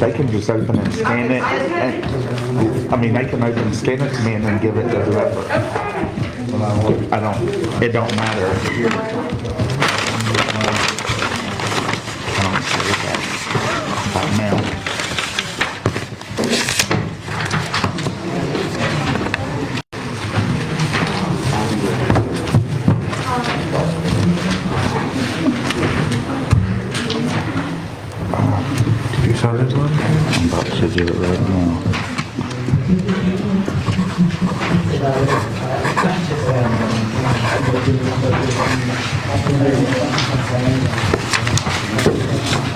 they can just open and scan it. I mean, they can open, scan it to me and then give it to whoever. It don't matter. I don't see that now. I'm about to do it right now.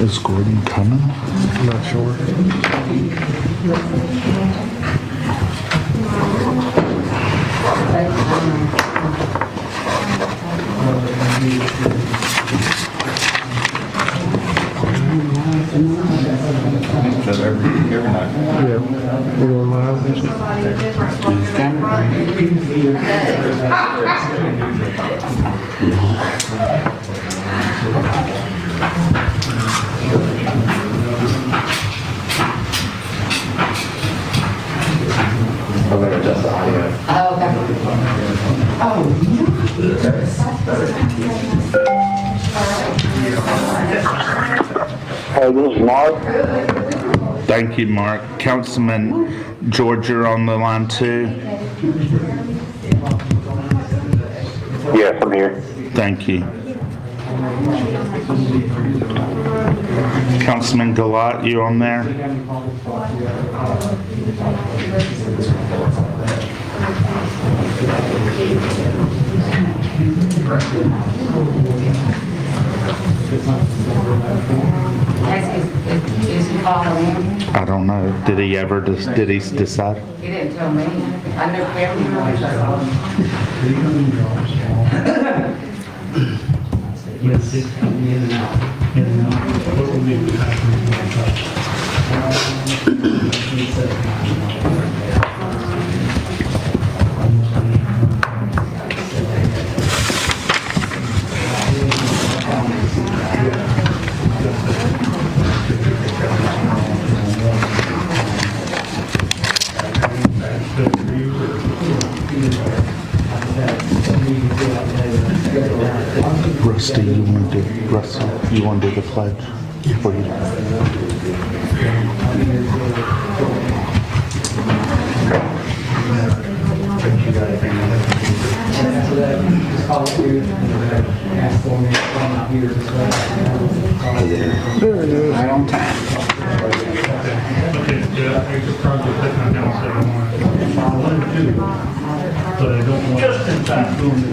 Is Gordon coming? I'm not sure. Every night. Yeah, we're going live. Just the audio. Hey, this is Mark. Thank you, Mark. Councilman George, you're on the line too. Yes, I'm here. Thank you. Councilman Galat, you on there? Is he following? I don't know. Did he ever, did he decide? He didn't tell me. I know Kevin. Rusty, you want to do the pledge? For you. Right on time. But I don't want just in time doing it.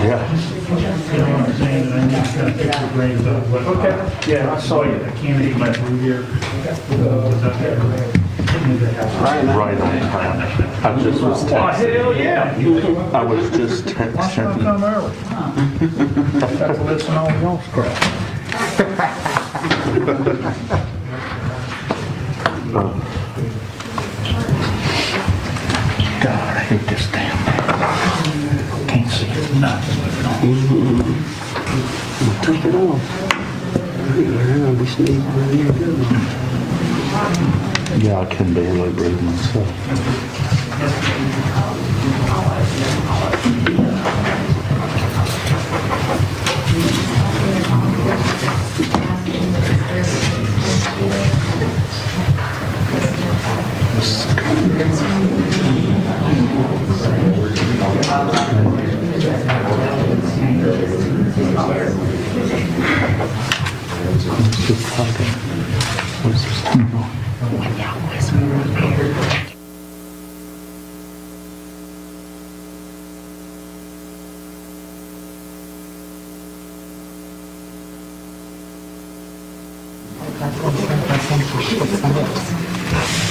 Yeah. You know what I'm saying? And I'm just gonna fix the brains up. Okay. Yeah, I saw you. I can't even let through here. Right on time. I just was Oh, texting. hell yeah. I was just Why should I texting. come early? Got to listen to all y'all's crap. God, I hate this damn thing. Can't see nothing. Take it off. Yeah, I can barely breathe myself. Just talking. What's this turn on?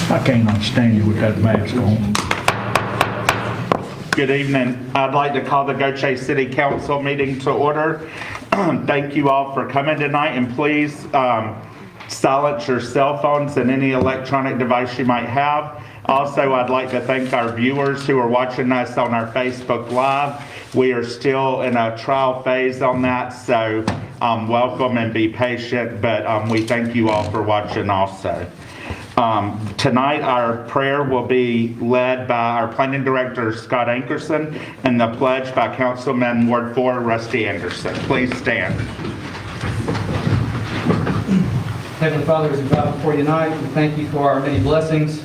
I can't understand you with that mask on. Good evening. I'd like to call the Gautier City Council meeting to order. Thank you all for coming tonight, and please silence your cell phones and any electronic device you might have. Also, I'd like to thank our viewers who are watching us on our Facebook Live. We are still in a trial phase on that, so welcome and be patient, but we thank you all for watching also. Tonight, our prayer will be led by our planning director, Scott Ankerson, and the pledge by Councilman Ward 4, Rusty Anderson. Please stand. Heavenly Father, as we bow before you tonight, we thank you for our many blessings.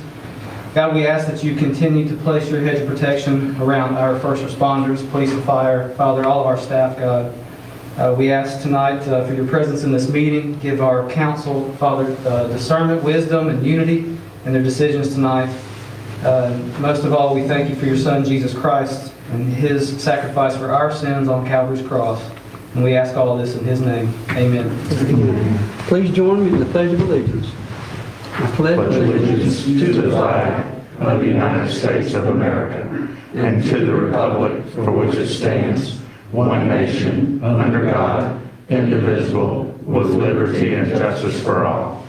God, we ask that you continue to place your hedge of protection around our first responders, police and fire, Father, all of our staff, God. We ask tonight for your presence in this meeting. Give our council, Father, discernment, wisdom, and unity in their decisions tonight. Most of all, we thank you for your Son, Jesus Christ, and his sacrifice for our sins on Calvary's cross. And we ask all of this in his name. Amen. Please join me in the Pledge of Allegiance. I pledge allegiance to the flag of the United States of America and to the republic for which it stands, one nation, under God, indivisible, with liberty and justice for all.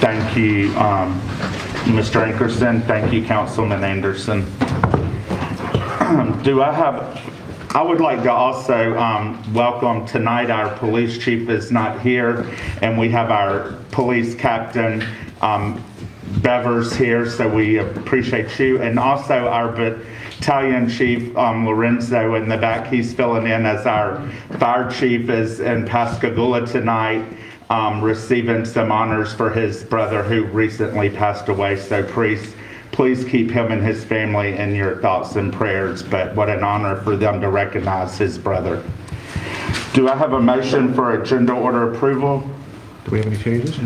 Thank you, Mr. Ankerson. Thank you, Councilman Anderson. I would like to also welcome tonight, our police chief is not here, and we have our police captain, Bevers, here, so we appreciate you. And also our battalion chief, Lorenzo, in the back. He's filling in as our fire chief is in Pascagoula tonight, receiving some honors for his brother who recently passed away. So please keep him and his family in your thoughts and prayers, but what an honor for them to recognize his brother. Do I have a motion for agenda order approval? Do we have any changes?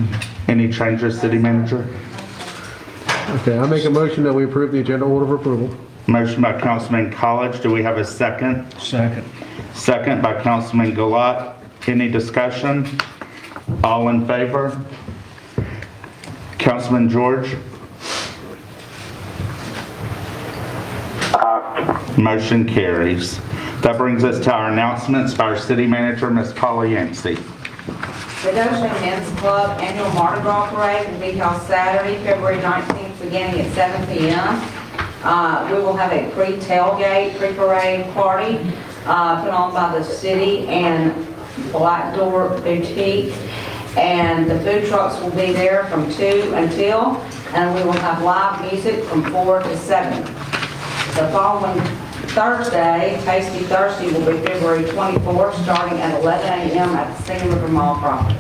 Any changes, city manager? Okay, I make a motion that we approve the agenda order for approval. Motion by Councilman College. Do we have a second? Second. Second by Councilman Gilat. Any discussion? All in favor? Councilman George? Motion carries. That brings us to our announcements by our city manager, Ms. Paula Yancey. The Gaucher Men's Club Annual Mardi Gras Parade will be held Saturday, February 19th, beginning at 7 p.m. We will have a pre-tailgate, pre-parade party put on by the city and Black Door Boutique. And the food trucks will be there from 2 until, and we will have live music from 4 to 7. The following Thursday, Tasty Thursday, will be February 24th, starting at 11 a.m. at the Singing River Mall property.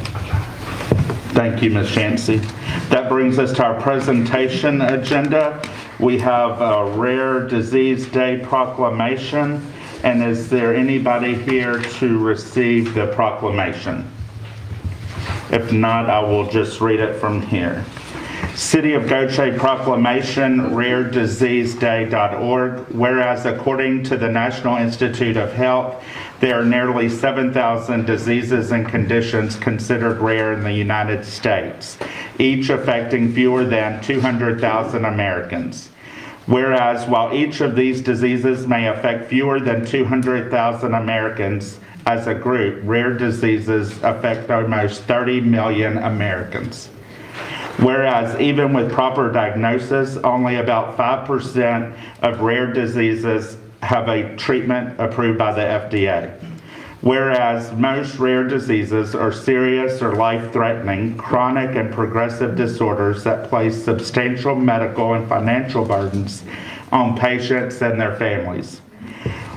Thank you, Ms. Yancey. That brings us to our presentation agenda. We have a Rare Disease Day proclamation. And is there anybody here to receive the proclamation? If not, I will just read it from here. City of Gaucher Proclamation, RareDiseaseDay.org. Whereas according to the National Institute of Health, there are nearly 7,000 diseases and conditions considered rare in the United States, each affecting fewer than 200,000 Americans. Whereas while each of these diseases may affect fewer than 200,000 Americans as a group, rare diseases affect almost 30 million Americans. Whereas even with proper diagnosis, only about 5% of rare diseases have a treatment approved by the FDA. Whereas most rare diseases are serious or life-threatening, chronic and progressive disorders that place substantial medical and financial burdens on patients and their families.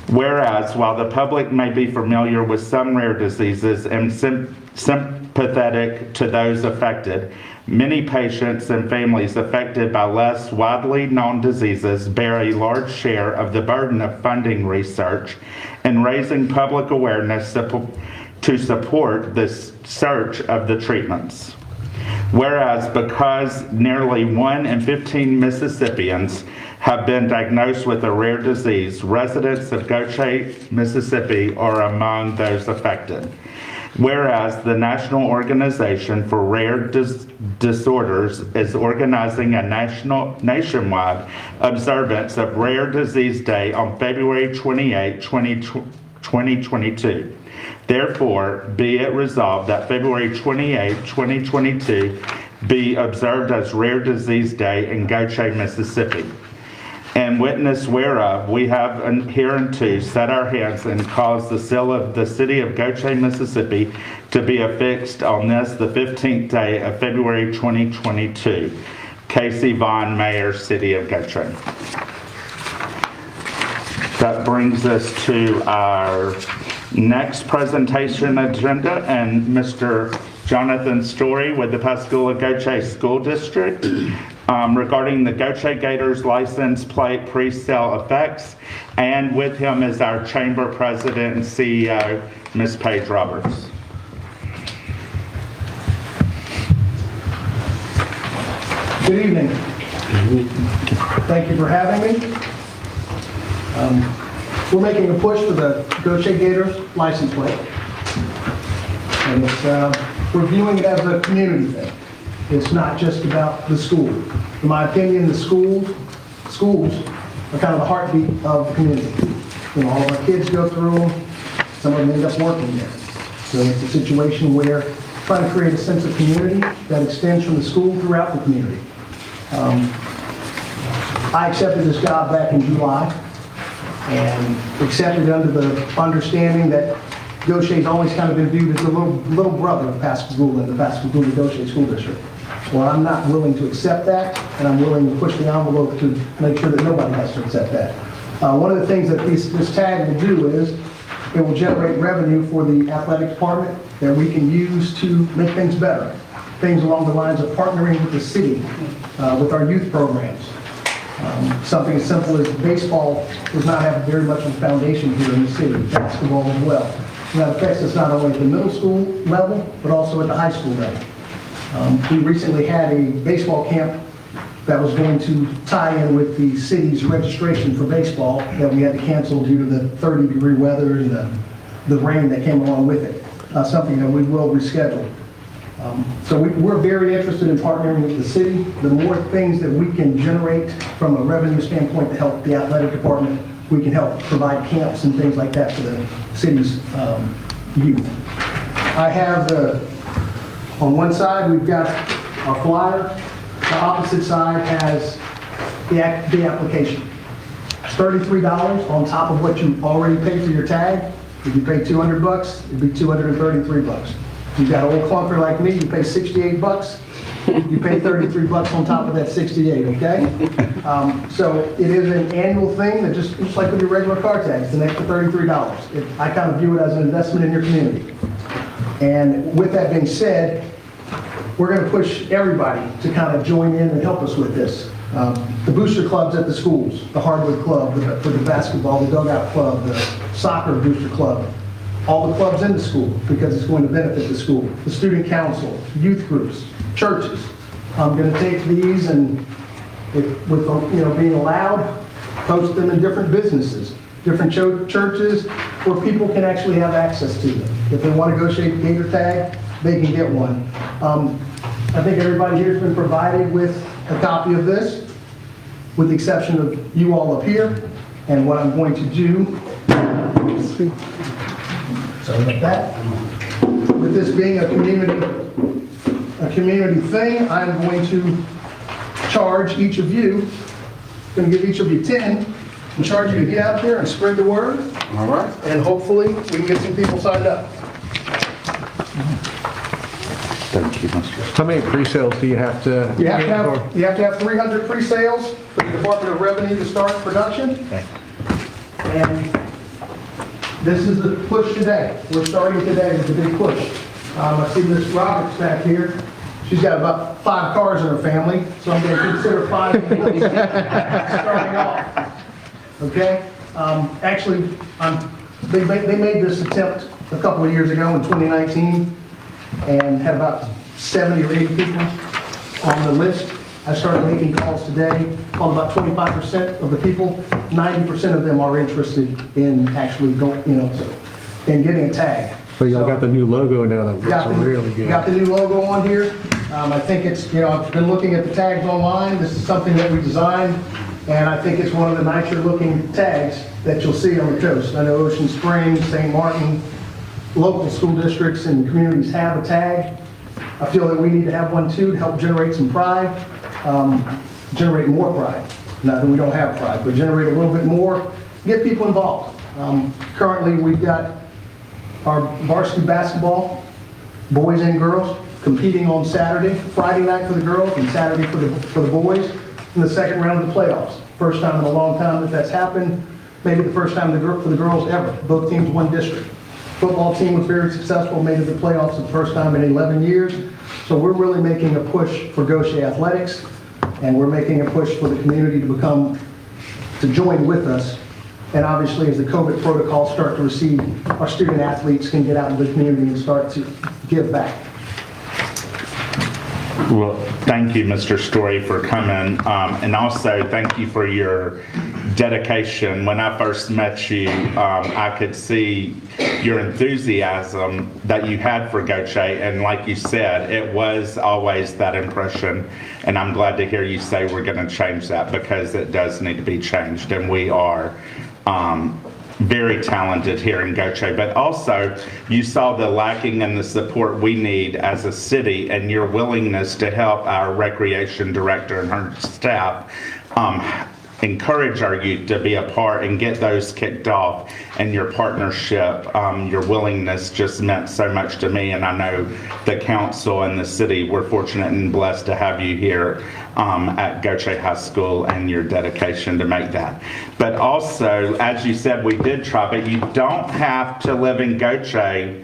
Whereas while the public may be familiar with some rare diseases and sympathetic to those affected, many patients and families affected by less widely known diseases bear a large share of the burden of funding research and raising public awareness to support the search of the treatments. Whereas because nearly 1 in 15 Mississippians have been diagnosed with a rare disease, residents of Gaucher, Mississippi are among those affected. Whereas the National Organization for Rare Disorders is organizing a nationwide observance of Rare Disease Day on February 28, 2022. Therefore, be it resolved that February 28, 2022 be observed as Rare Disease Day in Gaucher, Mississippi. and witness whereof we have hereunto set our hands and caused the seal of the city of Gaucher, Mississippi to be affixed on this, the 15th day of February 2022. Casey Vaughn, Mayor, City of Gaucher. That brings us to our next presentation agenda, and Mr. Jonathan Story with the Pascagoula Gaucher School District regarding the Gaucher Gators license plate pre-sale effects, and with him is our Chamber President and CEO, Ms. Paige Roberts. Good evening. Thank you for having me. We're making a push for the Gaucher Gators license plate. And we're viewing it as a community thing. It's not just about the school. In my opinion, the schools are kind of the heartbeat of the community. You know, all of our kids go through them. Some of them end up working there. So it's a situation where trying to create a sense of community that extends from the school throughout the community. I accepted this job back in July and accepted under the understanding that Gaucher's always kind of been viewed as the little brother of Pascagoula and the Pascagoula Gaucher School District. Well, I'm not willing to accept that, and I'm willing to push the envelope to make sure that nobody has to accept that. One of the things that this tag will do is it will generate revenue for the athletic department that we can use to make things better. Things along the lines of partnering with the city, with our youth programs. Something as simple as baseball does not have very much of a foundation here in the city, basketball as well. And that affects us not only at the middle school level, but also at the high school level. We recently had a baseball camp that was going to tie in with the city's registration for baseball that we had to cancel due to the 30-degree weather and the rain that came along with it. Something that we will reschedule. So we're very interested in partnering with the city. The more things that we can generate from a revenue standpoint to help the athletic department, we can help provide camps and things like that for the city's youth. I have on one side, we've got our flyer. The opposite side has the application. It's $33 on top of what you already paid for your tag. If you pay $200, it'd be $233. If you've got an old clunker like me, you pay $68. You pay $33 on top of that 68, okay? So it is an annual thing that just like with your regular car tag, it's an extra $33. I kind of view it as an investment in your community. And with that being said, we're going to push everybody to kind of join in and help us with this. The booster clubs at the schools, the hardwood club, for the basketball, the dugout club, the soccer booster club, all the clubs in the school because it's going to benefit the school, the student council, youth groups, churches. I'm going to take these and with being allowed, post them in different businesses, different churches where people can actually have access to them. If they want to go shape gator tag, they can get one. I think everybody here has been provided with a copy of this, with the exception of you all up here. And what I'm going to do, sorry about that. With this being a community thing, I'm going to charge each of you, going to give each of you 10, and charge you to get out there and spread the word. All right. And hopefully we can get some people signed up. Thank you, Mr. How many pre-sales do you have to? You have to have 300 pre-sales for the Department of Revenue to start production. Okay. And this is the push today. We're starting today with the big push. I see Miss Roberts back here. She's got about 5 cars in her family, so I'm going to consider 5 starting off. Okay? Actually, they made this attempt a couple of years ago in 2019 and had about 70 or 80 people on the list. I started making calls today. Called about 25% of the people. 90% of them are interested in actually going, in getting a tag. So y'all got the new logo now that looks really good. Got the new logo on here. I think it's, I've been looking at the tags online. This is something that we designed, and I think it's one of the nicer looking tags that you'll see on the coast. I know Ocean Springs, St. Martin, local school districts and communities have a tag. I feel that we need to have one too to help generate some pride, generate more pride. Not that we don't have pride, but generate a little bit more, get people involved. Currently, we've got our varsity basketball, boys and girls, competing on Saturday, Friday night for the girls and Saturday for the boys in the second round of the playoffs. First time in a long time that that's happened, maybe the first time for the girls ever. Both teams won district. Football team was very successful, made it to the playoffs the first time in 11 years. So we're really making a push for Gaucher athletics, and we're making a push for the community to join with us. And obviously, as the COVID protocols start to recede, our student athletes can get out into the community and start to give back. Well, thank you, Mr. Story, for coming. And also, thank you for your dedication. When I first met you, I could see your enthusiasm that you had for Gaucher. And like you said, it was always that impression. And I'm glad to hear you say we're going to change that, because it does need to be changed. And we are very talented here in Gaucher, but also you saw the lacking and the support we need as a city, and your willingness to help our recreation director and her staff encourage our youth to be a part and get those kicked off. And your partnership, your willingness just meant so much to me, and I know the council and the city, we're fortunate and blessed to have you here at Gaucher High School, and your dedication to make that. But also, as you said, we did try, but you don't have to live in Gaucher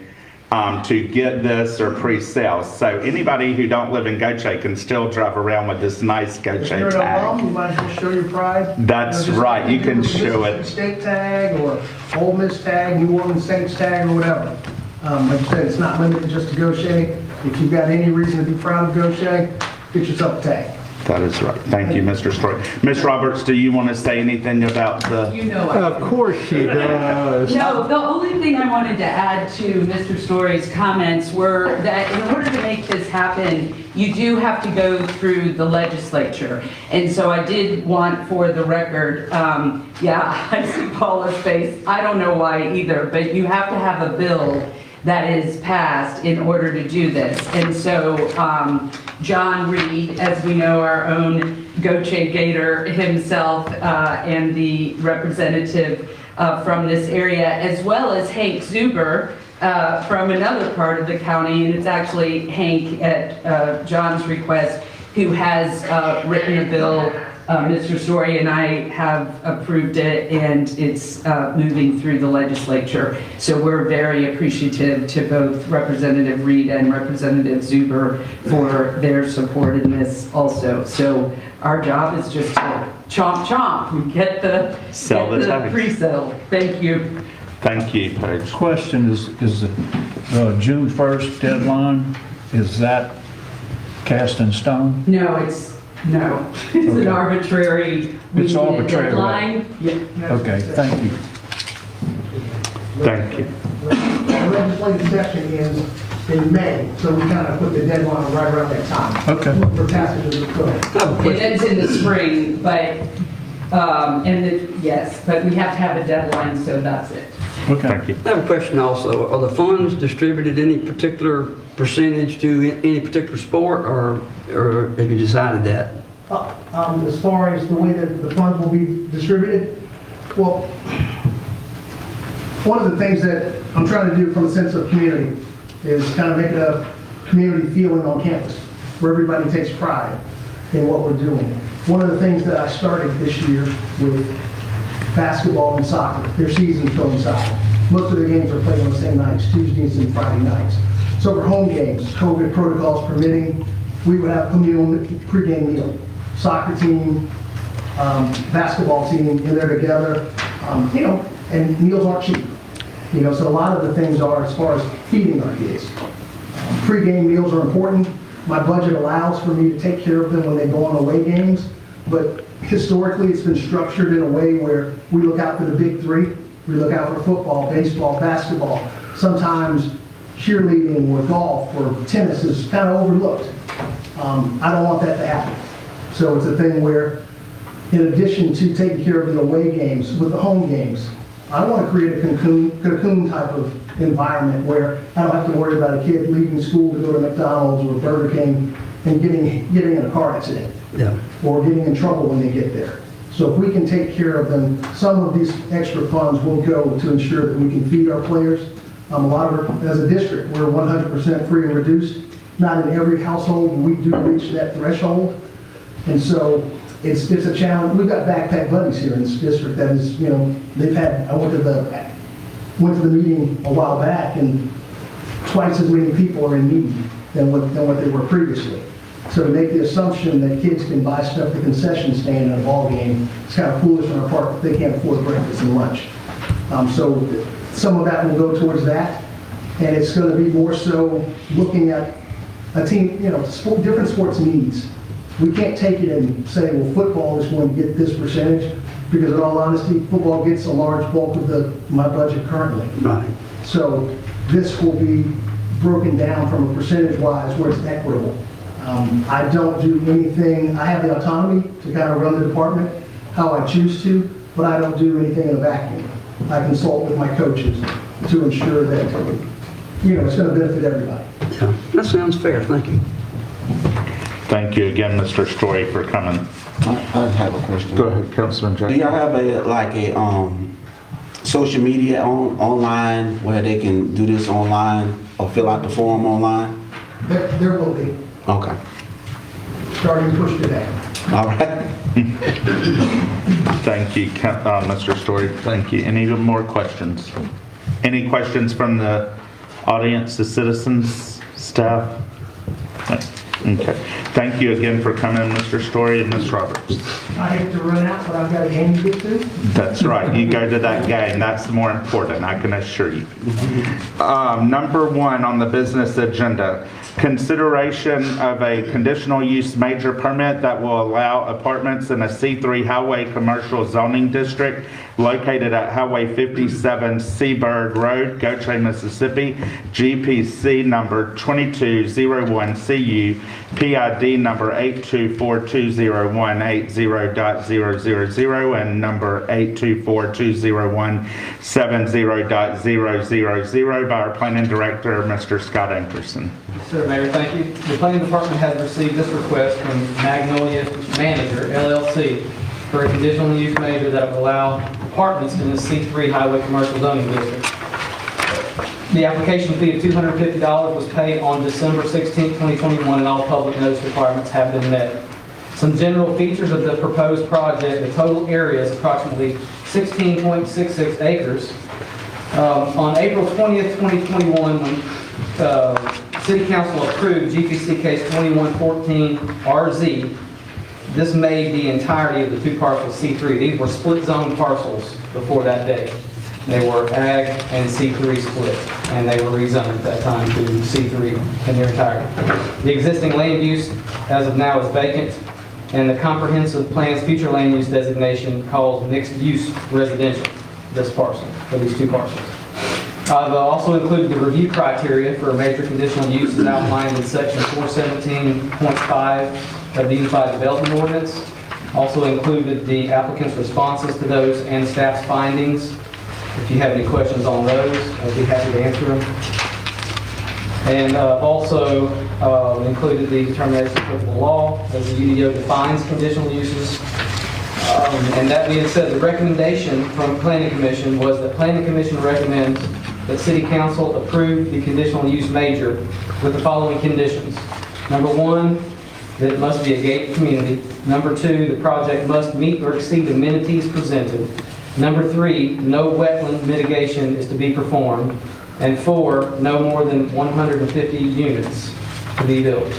to get this or pre-sales. So anybody who don't live in Gaucher can still drive around with this nice If Gaucher you're an alum, tag. you might as well show your pride. That's right, you can show it. State tag or Ole Miss tag, New Orleans Saints tag, or whatever. Like you said, it's not limited just to Gaucher. If you've got any reason to be proud of Gaucher, get yourself a tag. That is right. Thank you, Mr. Story. Ms. Roberts, do you want to say anything about the? You know I Of course she does. No, the only thing I wanted to add to Mr. Story's comments were that in order to make this happen, you do have to go through the legislature. And so I did want for the record, yeah, I see Paula's face. I don't know why either, but you have to have a bill that is passed in order to do this. And so John Reed, as we know, our own Gaucher Gator himself, and the representative from this area, as well as Hank Zuber from another part of the county, and it's actually Hank at John's request, who has written a bill. Mr. Story and I have approved it, and it's moving through the legislature. So we're very appreciative to both Representative Reed and Representative Zuber for their support in this also. So our job is just to chomp chomp and get the tags. pre-sale. Thank you. Thank you, Paige. Question is the June 1st deadline, is that cast in stone? No, it's an arbitrary. It's arbitrary. Deadline. Yeah. Okay, thank you. Thank you. The legislative session is in May, so we kind of put the deadline right around that time. Okay. For passage of the code. It ends in the spring, but, yes, but we have to have a deadline, so that's it. Okay. Thank you. I have a question also. Are the funds distributed any particular percentage to any particular sport, or have you decided that? As far as the way that the funds will be distributed, well, one of the things that I'm trying to do from a sense of community is kind of make it a community feeling on campus, where everybody takes pride in what we're doing. One of the things that I started this year with basketball and soccer, their seasons coincide. Most of the games are played on the same nights, Tuesdays and Friday nights. So for home games, COVID protocols permitting, we would have a pregame meal. Soccer team, basketball team in there together, and meals aren't cheap. So a lot of the things are as far as feeding our kids. Pre-game meals are important. My budget allows for me to take care of them when they go on away games, but historically it's been structured in a way where we look out for the big three. We look out for football, baseball, basketball. Sometimes cheerleading or golf or tennis is kind of overlooked. I don't want that to happen. So it's a thing where, in addition to taking care of the away games, with the home games, I want to create a cocoon type of environment where I don't have to worry about a kid leaving school to go to McDonald's or Burger King and getting in a car accident. Yeah. Or getting in trouble when they get there. So if we can take care of them, some of these extra funds will go to ensure that we can feed our players. A lot of, as a district, we're 100% free and reduced. Not in every household, we do reach that threshold. And so it's a challenge. We've got backpack buddies here in this district that is, they've had, I went to the meeting a while back, and twice as many people are in need than what they were previously. So to make the assumption that kids can buy stuff at the concession stand in a ball game, it's kind of foolish on our part if they can't afford breakfast and lunch. So some of that will go towards that, and it's going to be more so looking at a team, different sports needs. We can't take it and say, well, football is going to get this percentage, because in all honesty, football gets a large bulk of my budget currently. Right. So this will be broken down from a percentage-wise where it's equitable. I don't do anything, I have the autonomy to kind of run the department how I choose to, but I don't do anything in a vacuum. I consult with my coaches to ensure that, it's going to benefit everybody. Yeah, that sounds fair, thank you. Thank you again, Mr. Story, for coming. I have a question. Go ahead, Councilman Do Jackson. y'all have a social media online where they can do this online or fill out the form online? There will be, Okay. starting to push today. All right. Thank you, Mr. Story. Thank you. Any more questions? Any questions from the audience, the citizens, staff? Okay. Thank you again for coming, Mr. Story and Ms. Roberts. I hate to run out, but I've got a game to get to. That's right. You go to that game. That's more important, I can assure you. Number 1 on the business agenda, consideration of a conditional use major permit that will allow apartments in a C3 highway commercial zoning district located at Highway 57 Seabird Road, Gaucher, Mississippi, GPC number 2201CU, PID number 8242018.0.000 and number 8242017.0.000 by our planning director, Mr. Scott Ankerson. Sir, Mayor, thank you. The planning department has received this request from Magnolia Manager, LLC, for a conditional use major that will allow apartments in the C3 highway commercial zoning district. The application fee of $250 was paid on December 16, 2021, and all public notice requirements have been met. Some general features of the proposed project: the total area is approximately 16.66 acres. On April 20th, 2021, when City Council approved GPC case 2114RZ, this made the entirety of the two parcels C3. These were split zone parcels before that date. They were ag and C3 split, and they were rezoned at that time to C3 in their entirety. The existing land use as of now is vacant, and the comprehensive plan's future land use designation calls mixed use residential, this parcel, for these two parcels. I've also included the review criteria for a major conditional use as outlined in section 417.5 of the Unified Development Ordinance. Also included the applicant's responses to those and staff's findings. If you have any questions on those, I'd be happy to answer them. And also included the determination of applicable law as the UDO defines conditional uses. And that being said, the recommendation from Planning Commission was that Planning Commission recommends that City Council approve the conditional use major with the following conditions. Number 1, that it must be a gated community. Number 2, the project must meet or exceed amenities presented. Number 3, no wetland mitigation is to be performed. And 4, no more than 150 units to be built.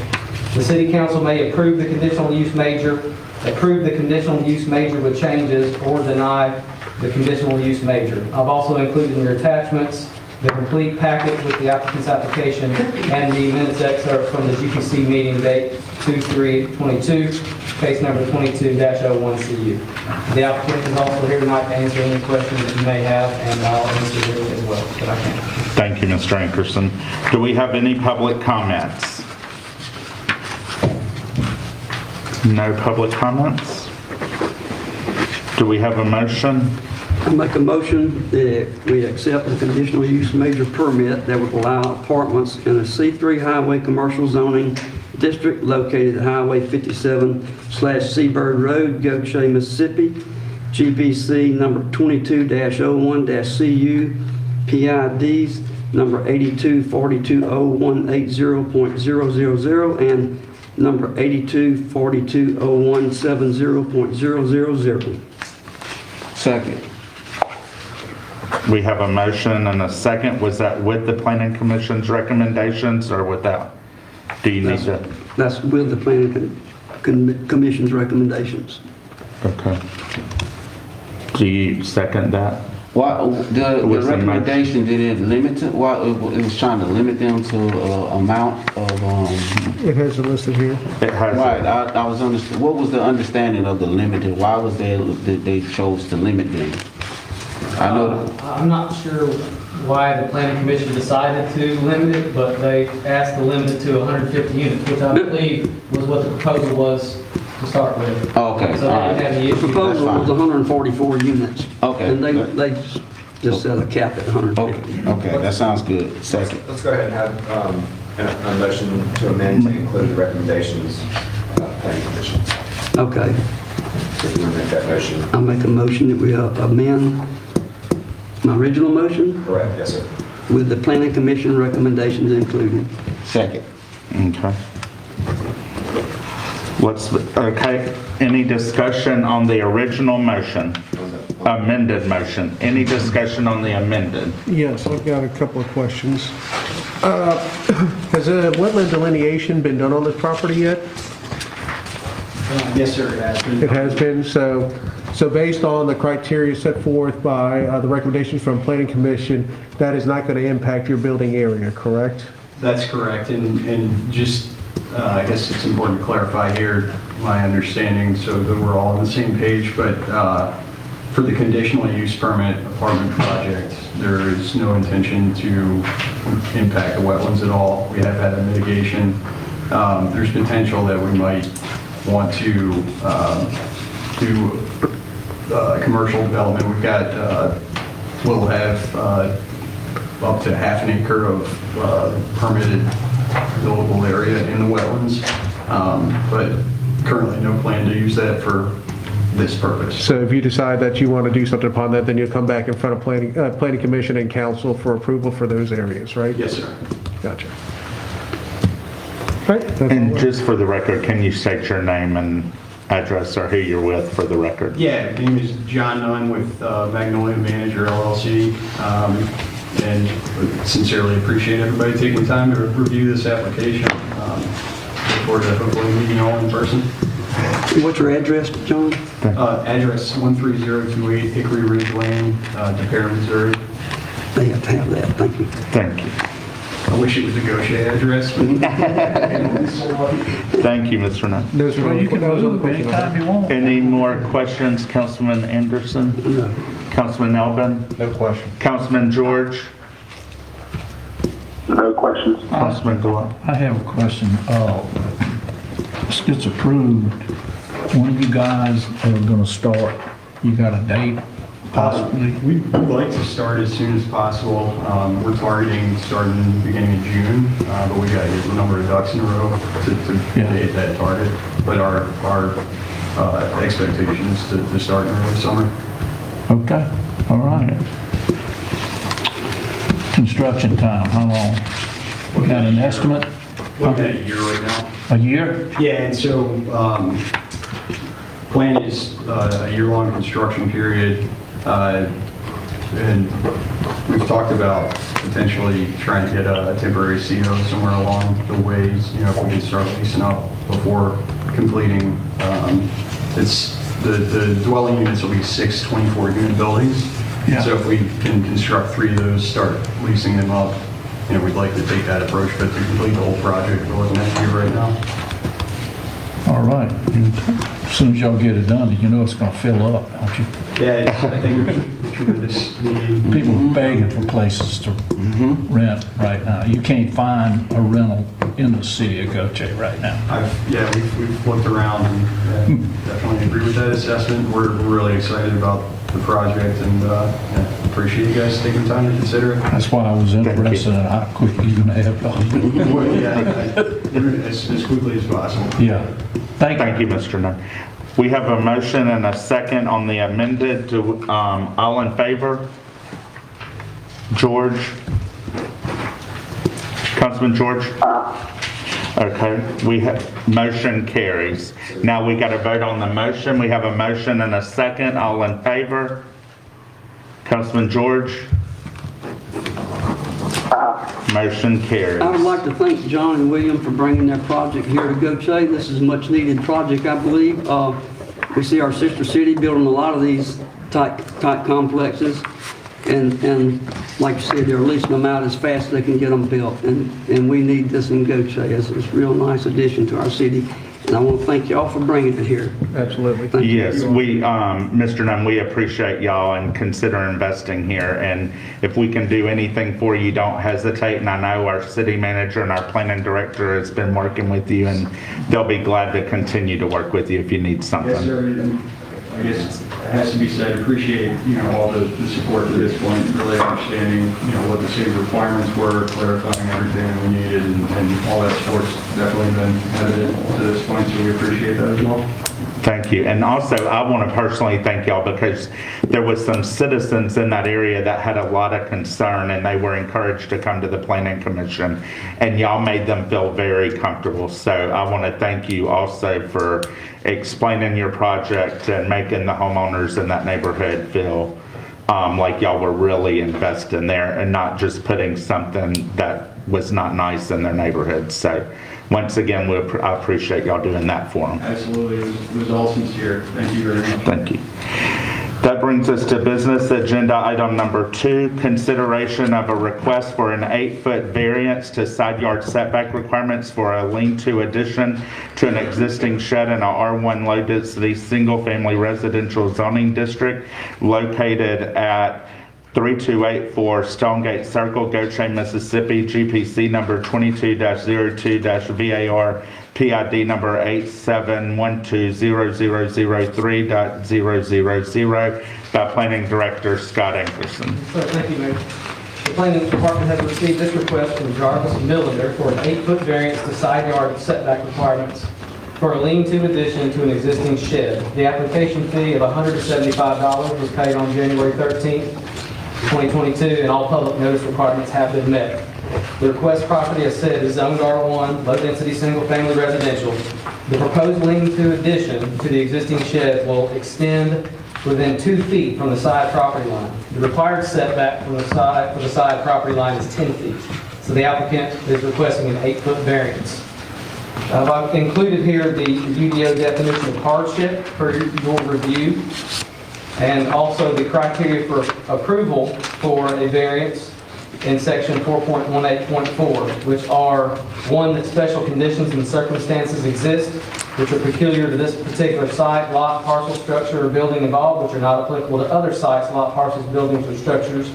The City Council may approve the conditional use major, approve the conditional use major with changes, or deny the conditional use major. I've also included in your attachments the complete packet with the applicant's application and the minutes excerpt from the GPC meeting date 2/3/22, case number 22-01CU. The applicant is also here tonight to answer any questions that you may have, and I'll answer them as well that I can. Thank you, Mr. Ankerson. Do we have any public comments? No public comments? Do we have a motion? I make a motion that we accept the conditional use major permit that would allow apartments in a C3 highway commercial zoning District located at Highway 57/Seabird Road, Gaucher, Mississippi, GBC number 22-01-CU, PIDs number 82420180.000 and number 82420170.000. Second. We have a motion and a second. Was that with the planning commission's recommendations or without? Do you need to? That's with the Planning Commission's recommendations. Okay. Do you second that? Why, the Was the recommendation, did it limit to, why, it was trying to limit them to amount of, It has it listed here. It has. right, I was what was the understanding of the limited, why was they chose to limit them? I know, I'm not sure why the planning commission decided to limit it, but they asked to limit it to 150 units, which I believe was what the proposal was to start with. oh, okay, So all they didn't have right. any The issue. proposal was 144 units. Okay. And they just set a cap at 150. Okay, that sounds good. Second. Let's go ahead and have a motion to amend to include the recommendations of the planning commission. Okay. So you want to make that motion? I'll make a motion that we amend my original motion Correct, yes, sir. with the Planning Commission recommendations included. Second. Okay. Okay, any discussion on the original motion? Amended motion. Any discussion on the amended? Yes, I've got a couple of questions. Has a wetland delineation been done on this property yet? Yes, sir, it has been. It has been, so based on the criteria set forth by the recommendations from Planning Commission, that is not going to impact your building area, correct? That's correct, and just, I guess it's important to clarify here my understanding so that we're all on the same page, but for the conditional use permit apartment project, there is no intention to impact the wetlands at all. We have had a mitigation. There's potential that we might want to do commercial development. We've got, we'll have up to half an acre of permitted buildable area in the wetlands, but currently no plan to use that for this purpose. So if you decide that you want to do something upon that, then you'll come back in front of Planning Commission and Council for approval for those areas, right? Yes, sir. Gotcha. Right. that's all And right. just for the record, can you state your name and address or who you're with for the record? Yeah, my name is John Nunn with Magnolia Manager LLC, and sincerely appreciate everybody taking the time to review this application. Look forward to hopefully meeting you all in person. What's your address, John? Address 13028 Hickory Ridge Lane, DePere, Missouri. They have to have that, thank you. Thank you. I wish it was the Gaucher address. Thank you, Mr. Knight. Those are Well, all you can those are the move questions I have. anytime you want. Any more questions, Councilman Anderson? No. Councilman Elbin? No question. Councilman George? No questions. Councilman Goulart? I have a question. This gets approved, when you guys are gonna start? You got a date possibly? We'd like to start as soon as possible. We're targeting starting in the beginning of June, but we got to get a number of ducks in a row to hit that target. But our expectation is to start in early summer. Okay, all right. Construction time, how long? We got an estimate? Looking at a year right now. A year? Yeah, and so plan is a year-long construction period. And we've talked about potentially trying to get a temporary CO somewhere along the ways, you know, if we can start leasing up before completing. It's the dwelling units will be 6 24-unit buildings. Yeah. So if we can construct 3 of those, start leasing them up, you know, we'd like to take that approach, but to complete the whole project, we're looking at a year right now. All right. As soon as y'all get it done, you know it's gonna fill up, don't you? Yeah, I think there's tremendous need. People are begging for places to rent right now. You can't find a rental in the city of Gautier right now. We've looked around and definitely agree with that assessment. We're really excited about the project and appreciate you guys taking time to consider it. That's what I was interested in, how quick you gonna have done. Well, yeah, as quickly as possible. Yeah. Thank you. Thank you, Mr. Nunn. We have a motion and a second on the amended. All in favor? George? Councilman George? Okay, we have, motion carries. Now we got to vote on the motion. We have a motion and a second. All in favor? Councilman George? Motion carries. I would like to thank John and William for bringing their project here to Gautier. This is a much needed project, I believe. We see our sister city building a lot of these type complexes. And like you said, they're leasing them out as fast as they can get them built. And we need this in Gautier. It's a real nice addition to our city. And I want to thank y'all for bringing it here. Absolutely. Thank you. Yes, we, Mr. Nunn, we appreciate y'all and consider investing here. And if we can do anything for you, don't hesitate. And I know our city manager and our planning director has been working with you, and they'll be glad to continue to work with you if you need something. Yes, sir. And I guess it has to be said, appreciate, all the support to this point, really understanding, what the city requirements were, clarifying everything we needed, and all that support's definitely been evident to this point, so we appreciate that as well. Thank you. And also, I want to personally thank y'all because there was some citizens in that area that had a lot of concern, and they were encouraged to come to the Planning Commission, and y'all made them feel very comfortable. So I want to thank you also for explaining your project and making the homeowners in that neighborhood feel like y'all were really investing there and not just putting something that was not nice in their neighborhood. So once again, I appreciate y'all doing that for them. Absolutely. It was all sincere. Thank you very much. Thank you. That brings us to business agenda item number 2, consideration of a request for an 8-foot variance to side yard setback requirements for a lean-to addition to an existing shed in a R1 low-density single-family residential zoning district located at 3284 Stonegate Circle, Gaucher, Mississippi, GPC number 22-02-VAR, PID number 87120003.000 by Planning Director Scott Ankerson. So, thank you, Mayor. The Planning Department has received this request from Jarvis Millender for an 8-foot variance to side yard setback requirements for a lean-to addition to an existing shed. The application fee of $175 was paid on January 13th, 2022, and all public notice requirements have been met. The request property, as said, is zoned R1, low-density single-family residential. The proposed lean-to addition to the existing shed will extend within 2 feet from the side property line. The required setback from the side property line is 10 feet. So the applicant is requesting an 8-foot variance. I've included here the UDO definition of hardship for your review, and also the criteria for approval for a variance in section 4.18.4, which are, 1, that special conditions and circumstances exist which are peculiar to this particular site, lot, parcel, structure, or building involved, which are not applicable to other sites, lot, parcels, buildings, or structures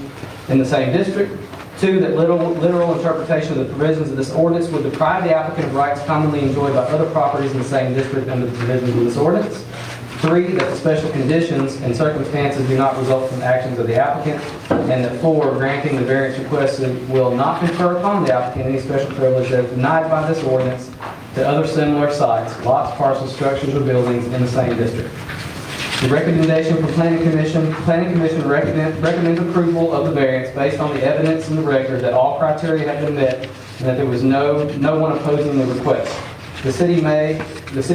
in the same district. 2, that literal interpretation of the provisions of this ordinance would deprive the applicant of rights commonly enjoyed by other properties in the same district under the provisions of this ordinance. 3, that the special conditions and circumstances do not result from actions of the applicant. And that 4, granting the variance requested will not confer upon the applicant any special privilege that is denied by this ordinance to other similar sites, lots, parcels, structures, or buildings in the same district. The recommendation from Planning Commission recommends approval of the variance based on the evidence in the record that all criteria have been met and that there was no one opposing the request. The City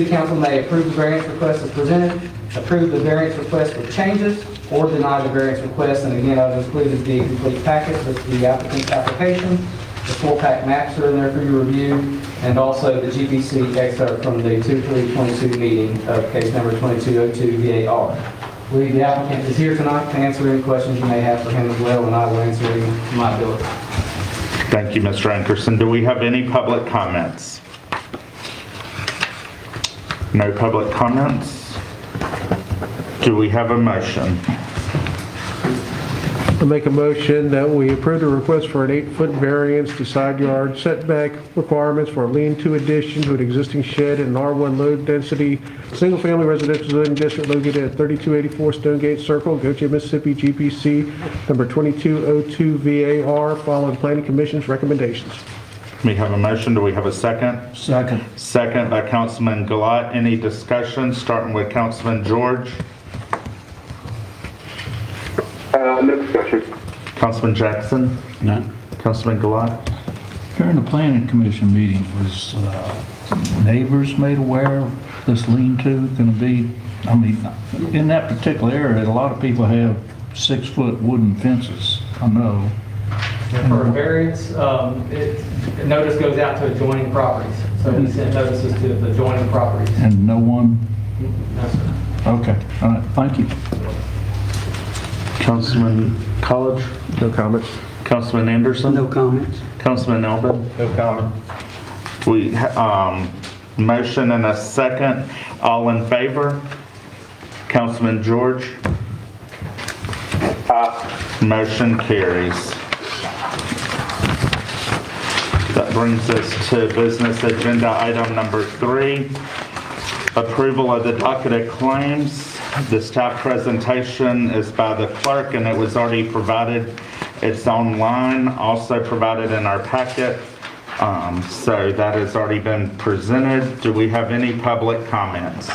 Council may approve the variance request as presented, approve the variance request with changes, or deny the variance request. And again, I've included the complete packet with the applicant's application. The 4-pack maps are in there for your review, and also the GPC excerpt from the 2/3/22 meeting of case number 2202 VAR. I believe the applicant is here tonight to answer any questions you may have for him as well, and I will answer any to my ability. Thank you, Mr. Ankerson. Do we have any public comments? No public comments? Do we have a motion? I make a motion that we approve the request for an 8-foot variance to side yard setback requirements for a lean-to addition to an existing shed in an R1 low density, single-family residential zoning district located at 3284 Stonegate Circle, Gautier, Mississippi, GPC number 2202 VAR, following Planning Commission's recommendations. We have a motion. Do we have a second? Second. Second by Councilman Gilat. Any discussion, starting with Councilman George? No discussion. Councilman Jackson? None. Councilman Gilat? During the planning commission meeting, was neighbors made aware of this lean-to going to be, I mean, in that particular area, a lot of people have 6-foot wooden fences, I know. For a variance, notice goes out to adjoining properties. So we sent notices to the adjoining properties. And no one, No, sir. okay, all right, thank you. Councilman College? No comments. Councilman Anderson? No comments. Councilman Elbin? No comment. We, motion and a second. All in favor? Councilman George? Motion carries. That brings us to business agenda item number 3, approval of the docket of claims. The staff presentation is by the clerk and it was already provided. It's online, also provided in our packet. So that has already been presented. Do we have any public comments?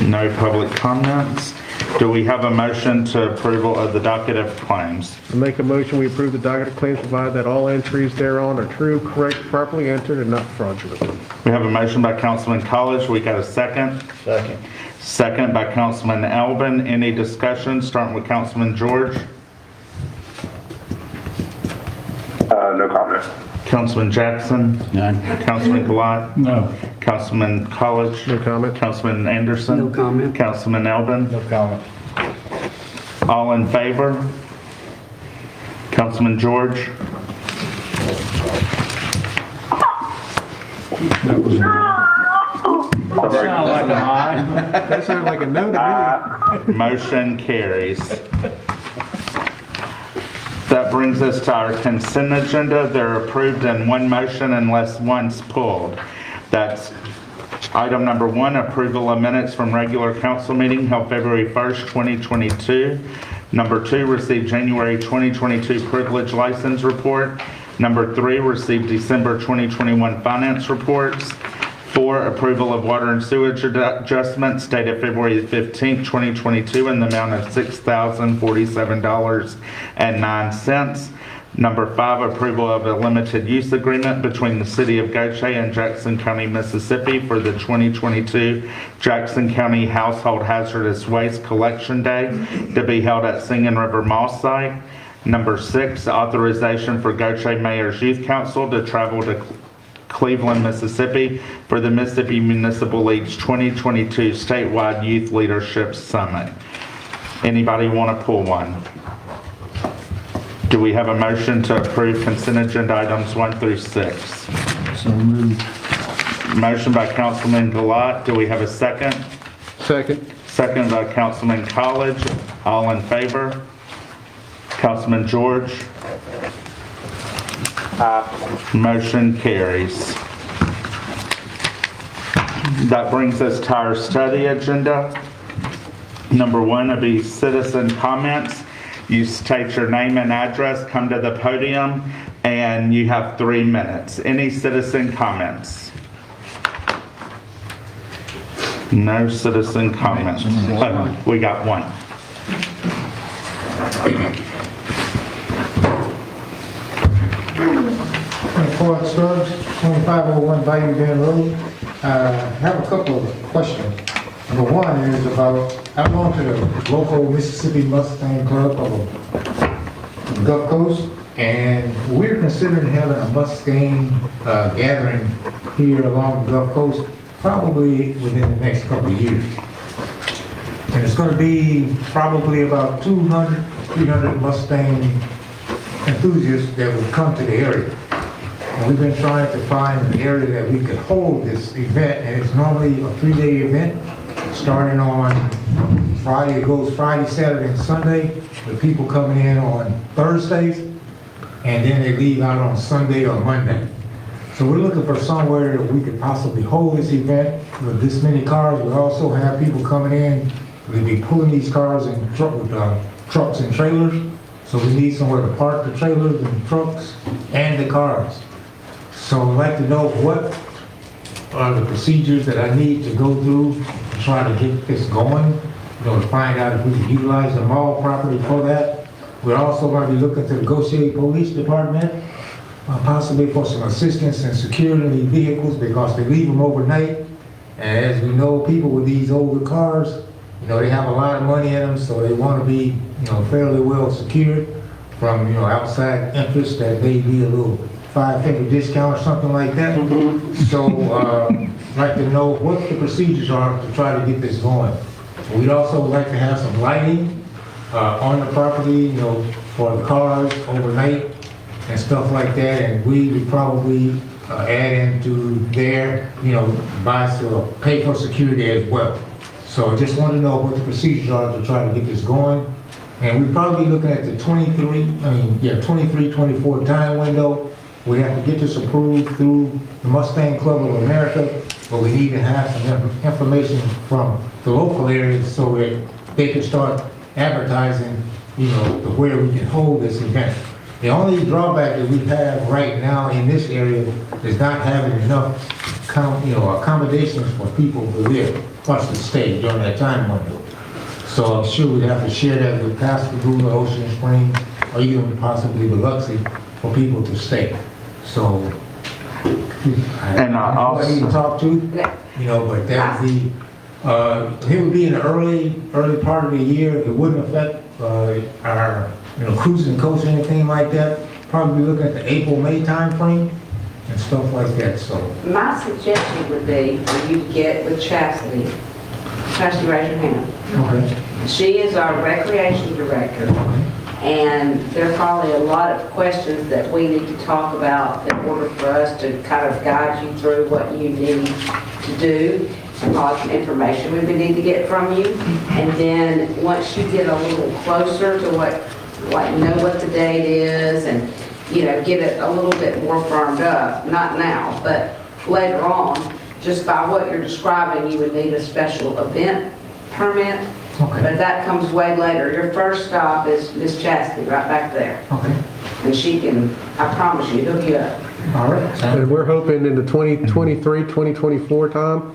No public comments. Do we have a motion to approval of the docket of claims? I make a motion, we approve the docket of claims, provided that all entries thereon are true, correct, properly entered, and not fraudulent. We have a motion by Councilman College. We got a second? Second. Second by Councilman Elbin. Any discussion, starting with Councilman George? No comment. Councilman Jackson? None. Councilman Gilat? No. Councilman College? No comment. Councilman Anderson? No comment. Councilman Elbin? No comment. All in favor? Councilman George? That was Sorry. sound like an aye. That sounded like a no to me. Motion carries. That brings us to our consent agenda. They're approved in one motion unless one's pulled. That's item number 1, approval of minutes from regular council meeting held February 1st, 2022. Number 2, receive January 2022 privilege license report. Number 3, receive December 2021 finance reports. 4, approval of water and sewage adjustments dated February 15th, 2022 in the amount of $6,047.09. Number 5, approval of a limited use agreement between the City of Gaucher and Jackson County, Mississippi for the 2022 Jackson County Household Hazardous Waste Collection Day to be held at Singing River Mall site. Number 6, authorization for Gaucher Mayor's Youth Council to travel to Cleveland, Mississippi for the Mississippi Municipal League's 2022 Statewide Youth Leadership Summit. Anybody want to pull one? Do we have a motion to approve consent agenda items 1 through 6? So moved. Motion by Councilman Gilat. Do we have a second? Second. Second by Councilman College. All in favor? Councilman George? Motion carries. That brings us to our study agenda. Number 1 will be citizen comments. You state your name and address, come to the podium, and you have 3 minutes. Any citizen comments? No citizen comments. Oh, we got one. Ford Scruggs, 2501 Bayou Bend Road. I have a couple of questions. Number 1 is about, I belong to the local Mississippi Mustang Club of the Gulf Coast, and we're considering having a Mustang gathering here along the Gulf Coast probably within the next couple of years. And it's going to be probably about 200, 300 Mustang enthusiasts that will come to the area. And we've been trying to find an area that we could hold this event, and it's normally a 3-day event. starting on Friday, it goes Friday, Saturday, and Sunday, with people coming in on Thursdays, and then they leave out on Sunday or Monday. So we're looking for somewhere that we could possibly hold this event with this many cars. We also have people coming in, we'll be pulling these cars in trucks and trailers. So we need somewhere to park the trailers and trucks and the cars. So I'd like to know what are the procedures that I need to go through to try to get this going, to find out if we can utilize the mall property for that. We're also going to be looking to the Gautier Police Department, possibly for some assistance in securing these vehicles because they leave them overnight. And as we know, people with these older cars, they have a lot of money in them, so they want to be, fairly well secured from, outside interests that may be a little 5-finger discount or something like that. So, I'd like to know what the procedures are to try to get this going. We'd also like to have some lighting on the property, for the cars overnight and stuff like that. And we would probably add into there, pay for security as well. So I just want to know what the procedures are to try to get this going. And we're probably looking at the 23-24 time window. We have to get this approved through the Mustang Club of America, but we need to have some information from the local areas so that they can start advertising, where we can hold this event. The only drawback that we have right now in this area is not having enough, accommodations for people to live, plus to stay during that time window. So I'm sure we'd have to share that with Pascagoula, Ocean Springs, or even possibly Biloxi for people to stay. So, And I need to talk to, but that would be, it would be in the early part of the year. It wouldn't affect our, cruising coach or anything like that. Probably looking at the April-May time frame and stuff like that, so. My suggestion would be for you to get with Chastity. Chastity, raise your hand. Okay. She is our recreation director, and there are probably a lot of questions that we need to talk about in order for us to kind of guide you through what you need to do, and probably some information we would need to get from you. And then once you get a little closer to what the date is and, get it a little bit more firmed up, not now, but later on, just by what you're describing, you would need a special event permit. Okay. But that comes way later. Your first stop is Miss Chastity, right back there. Okay. And she can, I promise you, hook you up. All right. And we're hoping in the 2023, 2024 time,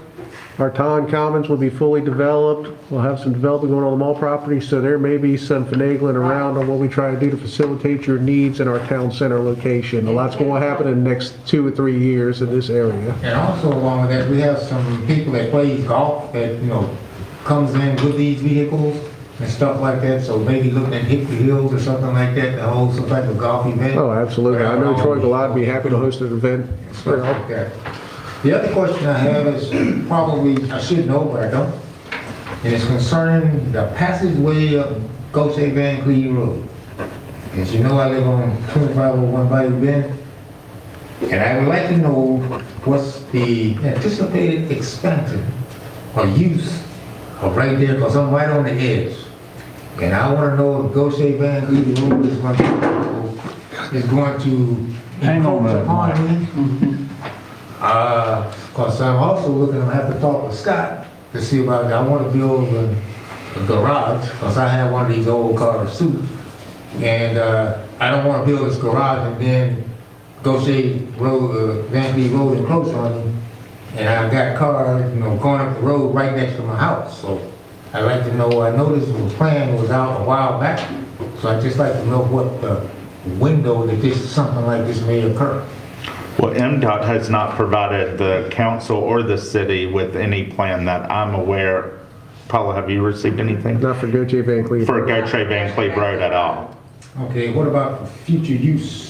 our town commons will be fully developed. We'll have some development going on the mall property, so there may be some finagling around on what we try to do to facilitate your needs in our town center location. A lot's going to happen in the next 2 or 3 years in this area. And also along with that, we have some people that play golf that, comes in with these vehicles and stuff like that. So maybe looking at Hickory Hills or something like that to hold some type of golf event. Oh, absolutely. I know Troy Gallat would be happy to host an event. Stuff like that. The other question I have is probably, I should know, but I don't. And it's concerning the passageway of Gaucher Van Cleve Road. As you know, I live on 2501 Bayou Bend. And I would like to know what's the anticipated expansion or use of right there, because I'm right on the edge. And I want to know if Gaucher Van Cleve Road is going to Hang on encroach that, upon Mike. me. Because I'm also looking, I'm going to have to talk with Scott to see about it. I want to build a garage, because I have one of these old cars too. And I don't want to build this garage and then Gaucher Road, Van Cleve Road encroach on me. And I've got cars, going up the road right next to my house. So I'd like to know, I noticed the plan was out a while back. So I'd just like to know what the window that something like this may occur. Well, MDOT has not provided the council or the city with any plan that I'm aware. Paula, have you received anything? Not for Gautier Van Cleve. For Gautier Van Cleve Road at all? Okay, what about future use?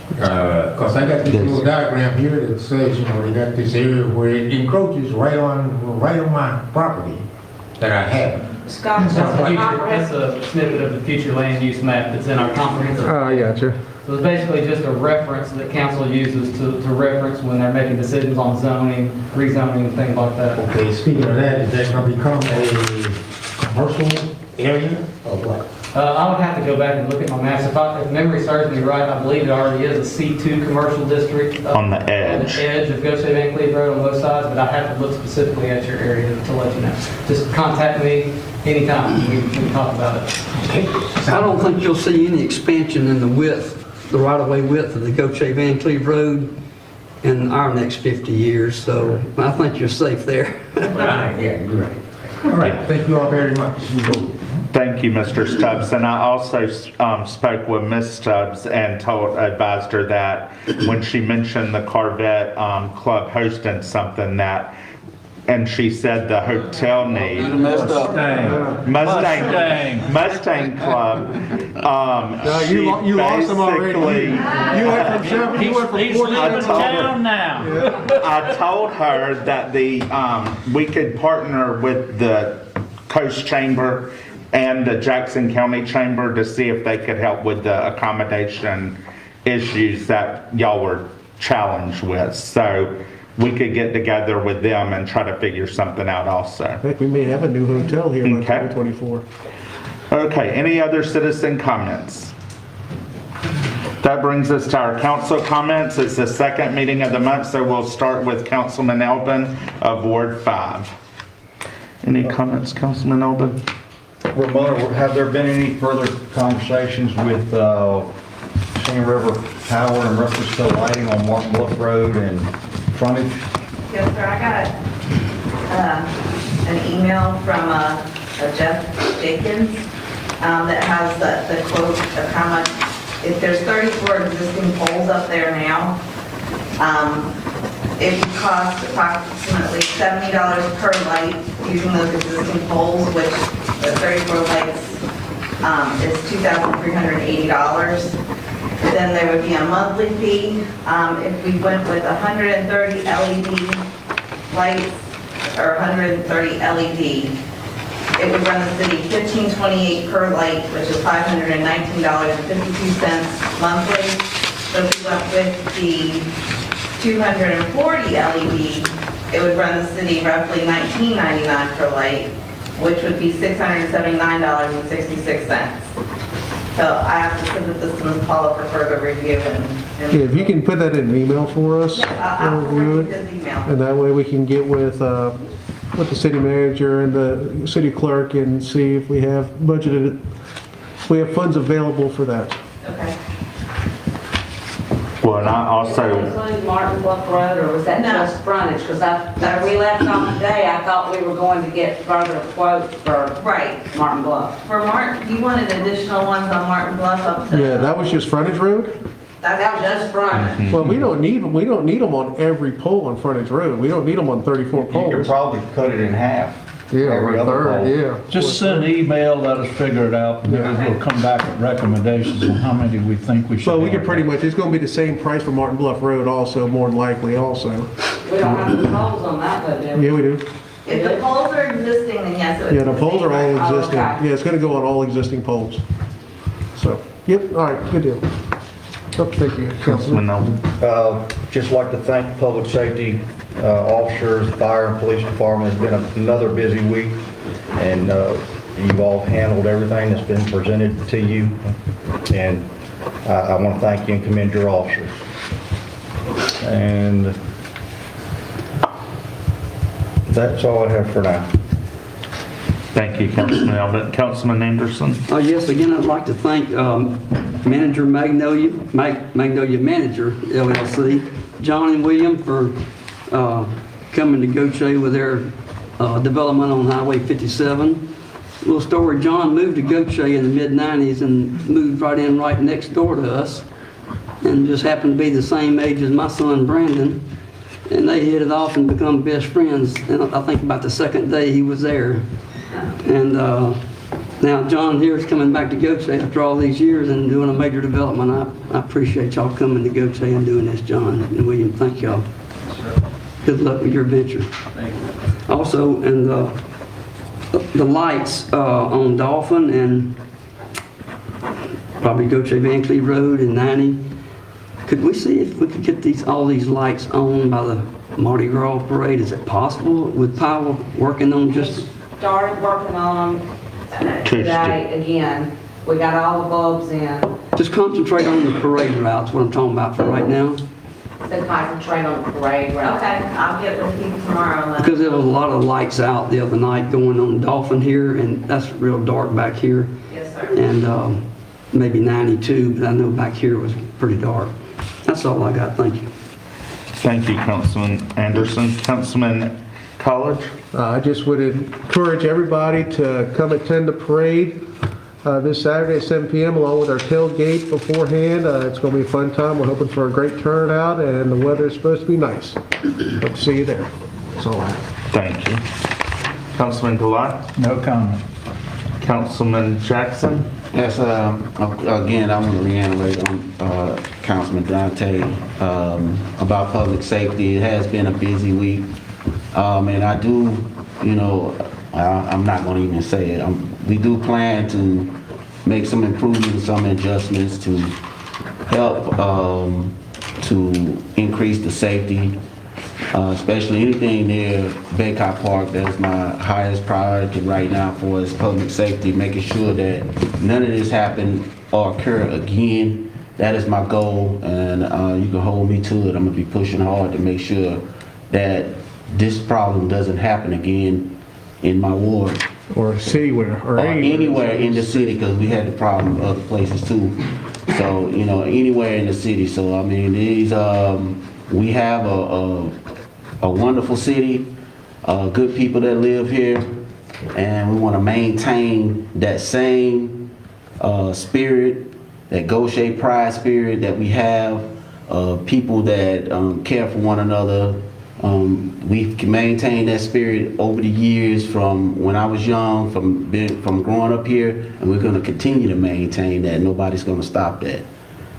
Because I got this little diagram here that says, they got this area where it encroaches right on my property that I have. Scott, That's a snippet of the future land use map that's in our comprehensive. Oh, I gotcha. So it's basically just a reference that council uses to reference when they're making decisions on zoning, rezoning, and things like that. Okay, speaking of that, is that gonna become a commercial area or what? I would have to go back and look at my maps. If memory serves me right, I believe it already is a C2 commercial district. On the edge. On the edge of Gautier Van Cleve Road on both sides, but I have to look specifically at your area to let you know. Just contact me anytime, we can talk about it. I don't think you'll see any expansion in the width, the right-of-way width of the Gautier Van Cleve Road in our next 50 years, so I think you're safe there. Right, yeah, you're right. All right, thank you all very much. Thank you, Mr. Stubbs. And I also spoke with Ms. Stubbs and advised her that when she mentioned the Corvette Club hosting something that, and she said the hotel need. Mustang Club. You lost them already. You went from 7, you went from 4 leaving town now. I told her that we could partner with the Coast Chamber and the Jackson County Chamber to see if they could help with the accommodation issues that y'all were challenged with. So we could get together with them and try to figure something out also. I think we may have a new hotel here by Okay. 2024. Okay, any other citizen comments? That brings us to our council comments. It's the second meeting of the month, so we'll start with Councilman Elbin of Ward 5. Any comments, Councilman Elbin? Ramona, have there been any further conversations with Singing River Power and reference to lighting on Martin Bluff Road and frontage? Yes, sir, I got an email from Jeff Jenkins that has the quote of how much, if there's 34 existing poles up there now, it would cost approximately $70 per light using those existing poles, which the 34 lights is $2,380. Then there would be a monthly fee. If we went with 130 LED lights or 130 LED, it would run the city $15.28 per light, which is $519.52 monthly. So if we went with the 240 LED, it would run the city roughly $19.99 per light, which would be $679.66. So I have to submit this to Ms. Paula for further review and Yeah, if you can put that in an email for us, I'll we'll review forward it. his email. And that way we can get with the city manager and the city clerk and see if we have budgeted, if we have funds available for that. Okay. Well, and I also, Include Martin Bluff Road, or was that No. just frontage? Because we left off today, I thought we were going to get further quotes for Right. Martin Bluff. For Martin, you wanted additional ones on Martin Bluff up to? Yeah, that was just frontage road? That was just frontage. Well, we don't need them on every pole on frontage road. We don't need them on 34 You could poles. probably cut it in half. Yeah, every or a other third, pole. yeah. Just send an email, let us figure it out, and then we'll come back with recommendations on how many we think we should So we have. can pretty much, it's gonna be the same price for Martin Bluff Road also, more than likely also. We don't have the poles on that, though, do we? Yeah, we do. If the poles are existing, then yes, it would. Yeah, the poles are all Oh, existing. okay. Yeah, it's gonna go on all existing poles. So, yep, all right, good deal. Oh, thank you, Councilman. Councilman Elbin. Just like to thank the public safety officers, fire and police department. It's been another busy week, and you've all handled everything that's been presented to you. And I want to thank you and commend your officers. And that's all I have for now. Thank you, Councilman Elbin. Councilman Anderson? Yes, again, I'd like to thank Manager Magnolia Manager LLC, John and William, for coming to Gaucher with their development on Highway 57. Little story, John moved to Gaucher in the mid-90s and moved right next door to us, and just happened to be the same age as my son Brandon. And they hit it off and become best friends, and I think about the second day he was there. And now John here is coming back to Gaucher after all these years and doing a major development. I appreciate y'all coming to Gaucher and doing this, John and William. Thank y'all. Good luck with your venture. Also, and the lights on Dolphin and probably Gautier Van Cleve Road and 90. Could we see if we could get all these lights on by the Mardi Gras parade? Is it possible with Powell working on just? Started working on today again. We got all the bulbs in. Just concentrate on the parade routes, what I'm talking about for right now. To concentrate on the parade route. Okay, I'll get with you tomorrow. Because there was a lot of lights out the other night going on Dolphin here, and that's real dark back here. Yes, sir. And maybe 92, but I know back here was pretty dark. That's all I got, thank you. Thank you, Councilman Anderson. Councilman College? I just would encourage everybody to come attend the parade this Saturday at 7 p.m. along with our tailgate beforehand. It's going to be a fun time. We're hoping for a great turnout, and the weather is supposed to be nice. Hope to see you there. That's all I have. Thank you. Councilman Goulart? No comment. Councilman Jackson? Yes, again, I want to reiterate on Councilman Dante about public safety. It has been a busy week, and I do, I'm not going to even say it. We do plan to make some improvements, some adjustments to help to increase the safety, especially anything near Baycott Park. That's my highest priority right now for is public safety, making sure that none of this happen or occur again. That is my goal, and you can hold me to it. I'm gonna be pushing hard to make sure that this problem doesn't happen again in my ward. Or citywhere, or anywhere in the city, because we had the problem other places too. So, anywhere in the city. So, I mean, we have a wonderful city, good people that live here, and we want to maintain that same spirit, that Gaucher pride spirit that we have, people that care for one another. We've maintained that spirit over the years from when I was young, from growing up here, and we're going to continue to maintain that. Nobody's going to stop that.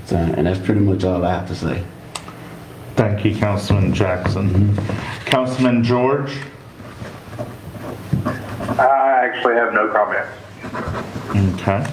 So, and that's pretty much all I have to say. Thank you, Councilman Jackson. Councilman George? I actually have no comments. Okay.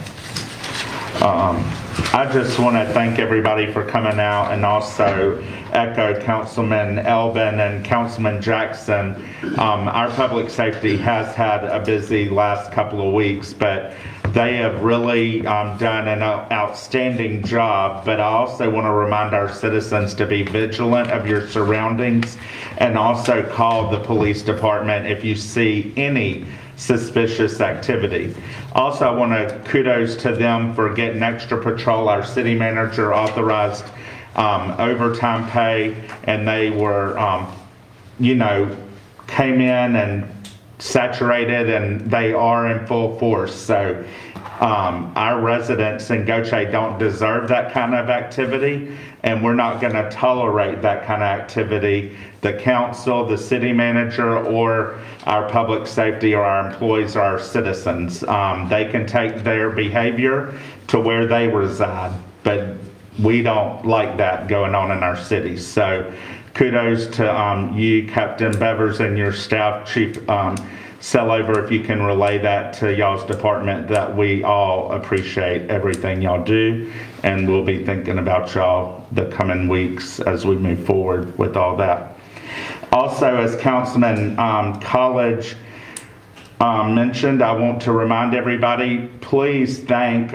I just want to thank everybody for coming out and also echo Councilman Elvin and Councilman Jackson. Our public safety has had a busy last couple of weeks, but they have really done an outstanding job. But I also want to remind our citizens to be vigilant of your surroundings and also call the police department if you see any suspicious activity. Also, I want to kudos to them for getting extra patrol. Our city manager authorized overtime pay, and they were, came in and saturated, and they are in full force. So our residents in Gaucher don't deserve that kind of activity, and we're not going to tolerate that kind of activity. The council, the city manager, or our public safety, or our employees, or our citizens, they can take their behavior to where they reside, but we don't like that going on in our city. So kudos to you, Captain Bevers, and your staff, Chief Sellover, if you can relay that to y'all's department, that we all appreciate everything y'all do, and we'll be thinking about y'all the coming weeks as we move forward with all that. Also, as Councilman College mentioned, I want to remind everybody, please thank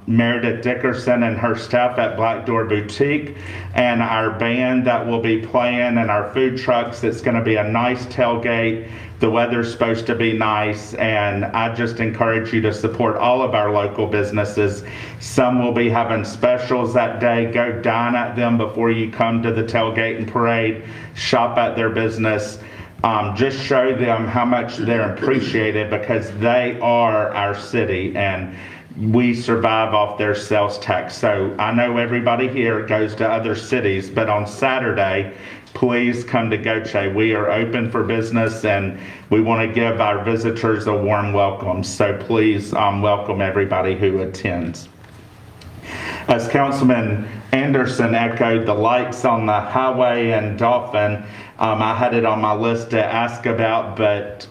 Meredith Dickerson and her staff at Black Door Boutique, and our band that will be playing, and our food trucks. It's going to be a nice tailgate. The weather's supposed to be nice, and I just encourage you to support all of our local businesses. Some will be having specials that day. Go dine at them before you come to the tailgate and parade. Shop at their business. Just show them how much they're appreciated, because they are our city, and we survive off their sales tax. So I know everybody here goes to other cities, but on Saturday, please come to Gaucher. We are open for business, and we want to give our visitors a warm welcome. So please welcome everybody who attends. As Councilman Anderson echoed, the lights on the highway and Dolphin, I had it on my list to ask about, but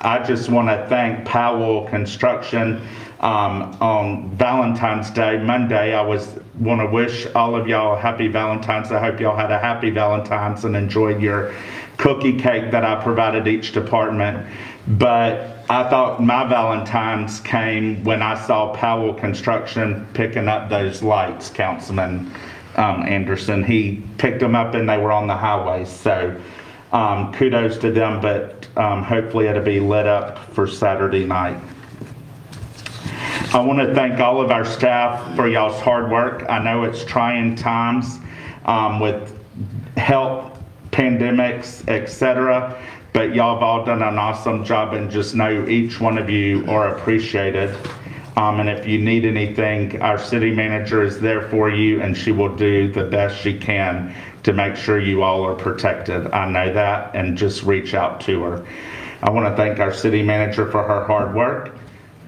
I just want to thank Powell Construction on Valentine's Day, Monday. I want to wish all of y'all a happy Valentine's. I hope y'all had a happy Valentine's and enjoyed your cookie cake that I provided each department. But I thought my Valentine's came when I saw Powell Construction picking up those lights, Councilman Anderson. He picked them up and they were on the highway. So kudos to them, but hopefully it'll be lit up for Saturday night. I want to thank all of our staff for y'all's hard work. I know it's trying times with health, pandemics, etc., but y'all have all done an awesome job, and just know each one of you are appreciated. And if you need anything, our city manager is there for you, and she will do the best she can to make sure you all are protected. I know that, and just reach out to her. I want to thank our city manager for her hard work,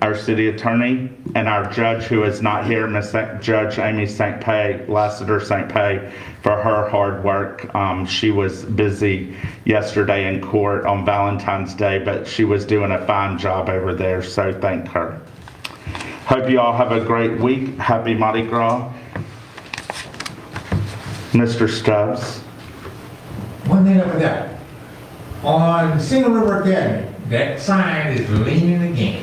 our city attorney, and our judge who is not here, Judge Amy St. Pay, Lassiter St. Pay, for her hard work. She was busy yesterday in court on Valentine's Day, but she was doing a fine job over there, so thank her. Hope you all have a great week. Happy Mardi Gras. Mr. Stubbs. One thing I forgot. On Single River Academy, that sign is leaning again.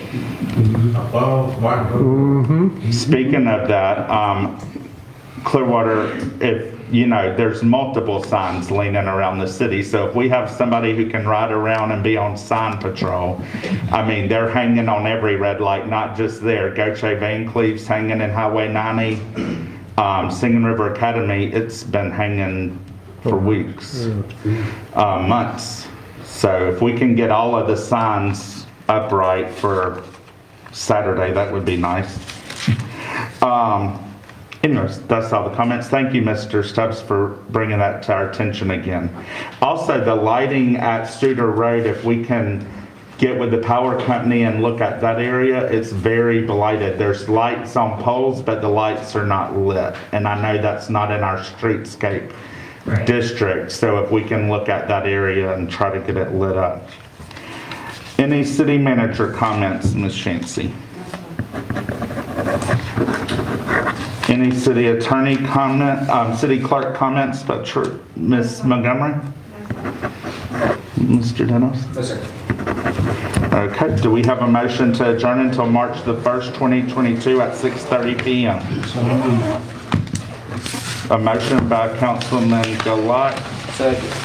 Above water. Speaking of that, Clearwater, if you know, there's multiple signs leaning around the city. So if we have somebody who can ride around and be on sign patrol, I mean, they're hanging on every red light, not just there. Gaucher Van Cleve's hanging in Highway 90. Singing River Academy, it's been hanging for weeks, months. So if we can get all of the signs upright for Saturday, that would be nice. Anyways, that's all the comments. Thank you, Mr. Stubbs, for bringing that to our attention again. Also, the lighting at Studer Road, if we can get with the power company and look at that area, it's very blighted. There's lights on poles, but the lights are not lit. And I know that's not in our streetscape district. So if we can look at that area and try to get it lit up. Any city manager comments, Ms. Shancy? Any city attorney comment, city clerk comments, but Ms. Montgomery? Mr. Dennis? Yes, sir. Okay, do we have a motion to adjourn until March the 1st, 2022 at 6:30 p.m.? A motion by Councilman Gilat.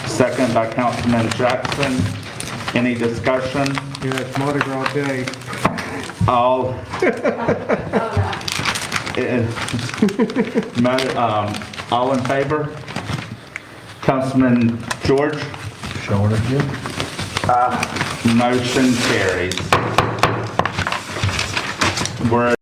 Second by Councilman Jackson. Any discussion? Yeah, it's Mardi Gras Day. All all in favor? Councilman George? Short again. Motion carries. We're